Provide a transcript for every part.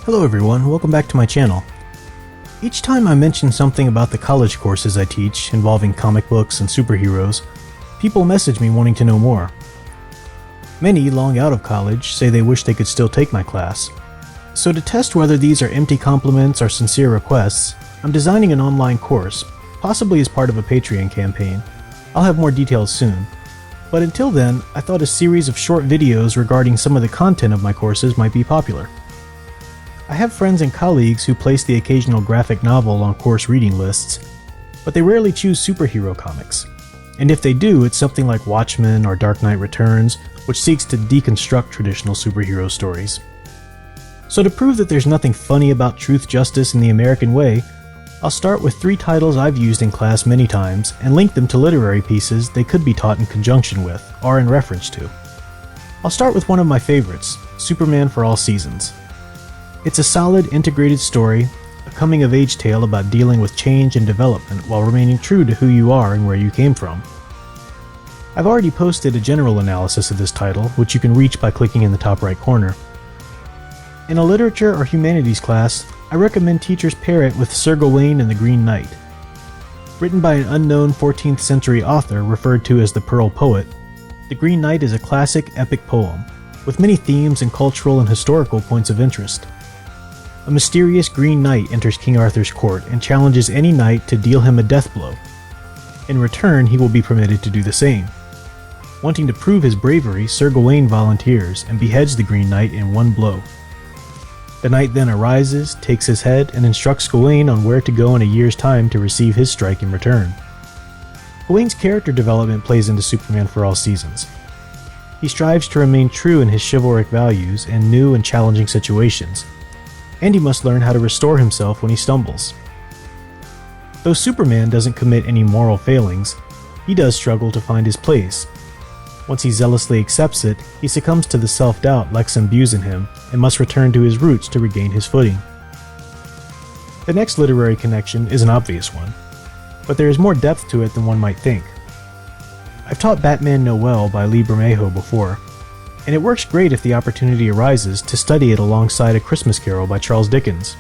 Hello everyone, welcome back to my channel. Each time I mention something about the college courses I teach involving comic books and superheroes, people message me wanting to know more. Many, long out of college, say they wish they could still take my class. So to test whether these are empty compliments or sincere requests, I'm designing an online course, possibly as part of a Patreon campaign. I'll have more details soon. But until then, I thought a series of short videos regarding some of the content of my courses might be popular. I have friends and colleagues who place the occasional graphic novel on course reading lists, but they rarely choose superhero comics. And if they do, it's something like Watchmen or Dark Knight Returns, which seeks to deconstruct traditional superhero stories. So to prove that there's nothing funny about truth, justice, and the American way, I'll start with 3 titles I've used in class many times and link them to literary pieces they could be taught in conjunction with, or in reference to. I'll start with one of my favorites, Superman for All Seasons. It's a solid, integrated story, a coming-of-age tale about dealing with change and development while remaining true to who you are and where you came from. I've already posted a general analysis of this title, which you can reach by clicking in the top right corner. In a literature or humanities class, I recommend teachers pair it with Sir Gawain and the Green Knight. Written by an unknown 14th century author referred to as the Pearl Poet, The Green Knight is a classic epic poem, with many themes and cultural and historical points of interest. A mysterious Green Knight enters King Arthur's court and challenges any knight to deal him a death blow. In return, he will be permitted to do the same. Wanting to prove his bravery, Sir Gawain volunteers and beheads the Green Knight in one blow. The knight then arises, takes his head, and instructs Gawain on where to go in a year's time to receive his strike in return. Gawain's character development plays into Superman for All Seasons. He strives to remain true in his chivalric values in new and challenging situations, and he must learn how to restore himself when he stumbles. Though Superman doesn't commit any moral failings, he does struggle to find his place. Once he zealously accepts it, he succumbs to the self-doubt Lex imbues in him and must return to his roots to regain his footing. The next literary connection is an obvious one, but there is more depth to it than one might think. I've taught Batman Noel by Lee Bermejo before, and it works great if the opportunity arises to study it alongside A Christmas Carol by Charles Dickens.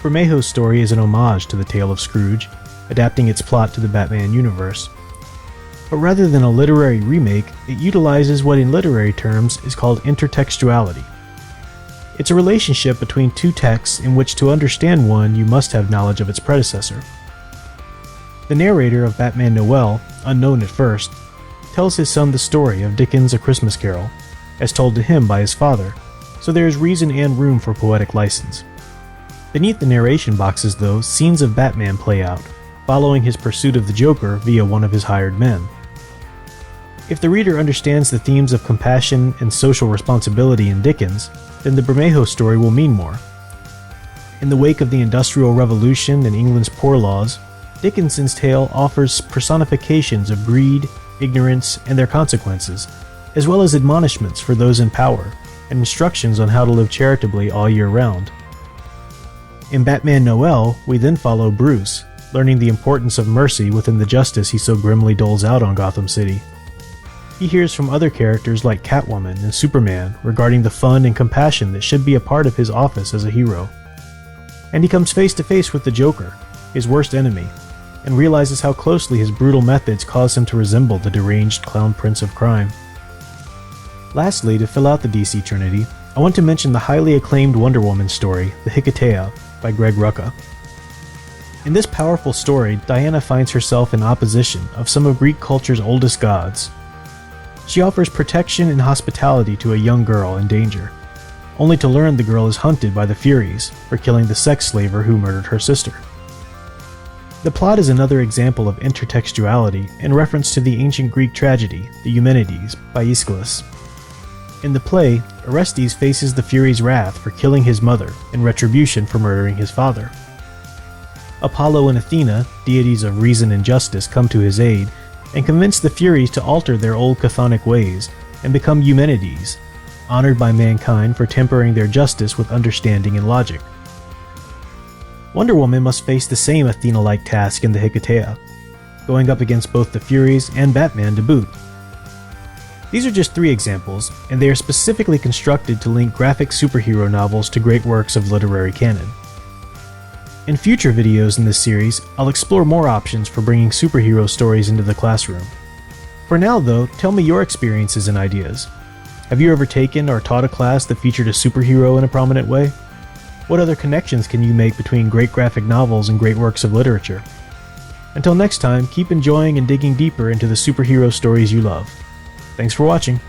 Bermejo's story is an homage to the tale of Scrooge, adapting its plot to the Batman universe. But rather than a literary remake, it utilizes what in literary terms is called intertextuality. It's a relationship between two texts in which to understand one you must have knowledge of its predecessor. The narrator of Batman Noel, unknown at first, tells his son the story of Dickens' A Christmas Carol, as told to him by his father, so there is reason and room for poetic license. Beneath the narration boxes, though, scenes of Batman play out, following his pursuit of the Joker via one of his hired men. If the reader understands the themes of compassion and social responsibility in Dickens, then the Bermejo story will mean more. In the wake of the Industrial Revolution and England's Poor Laws, Dickens's tale offers personifications of greed, ignorance, and their consequences, as well as admonishments for those in power, and instructions on how to live charitably all year round. In Batman Noel, we then follow Bruce, learning the importance of mercy within the justice he so grimly doles out on Gotham City. He hears from other characters like Catwoman and Superman regarding the fun and compassion that should be a part of his office as a hero. And he comes face to face with the Joker, his worst enemy, and realizes how closely his brutal methods cause him to resemble the deranged clown prince of crime. Lastly, to fill out the DC Trinity, I want to mention the highly acclaimed Wonder Woman story, The Hecate, by Greg Rucka. In this powerful story, Diana finds herself in opposition of some of Greek culture's oldest gods. She offers protection and hospitality to a young girl in danger, only to learn the girl is hunted by the Furies for killing the sex slaver who murdered her sister. The plot is another example of intertextuality in reference to the ancient Greek tragedy, the Humanities, by Aeschylus. In the play, Orestes faces the Furies' wrath for killing his mother in retribution for murdering his father. Apollo and Athena, deities of reason and justice, come to his aid and convince the Furies to alter their old chthonic ways and become humanities, honored by mankind for tempering their justice with understanding and logic. Wonder Woman must face the same Athena-like task in the Hecate, going up against both the Furies and Batman to boot. These are just 3 examples, and they are specifically constructed to link graphic superhero novels to great works of literary canon. In future videos in this series, I'll explore more options for bringing superhero stories into the classroom. For now though, tell me your experiences and ideas. Have you ever taken or taught a class that featured a superhero in a prominent way? What other connections can you make between great graphic novels and great works of literature? Until next time, keep enjoying and digging deeper into the superhero stories you love. Thanks for watching.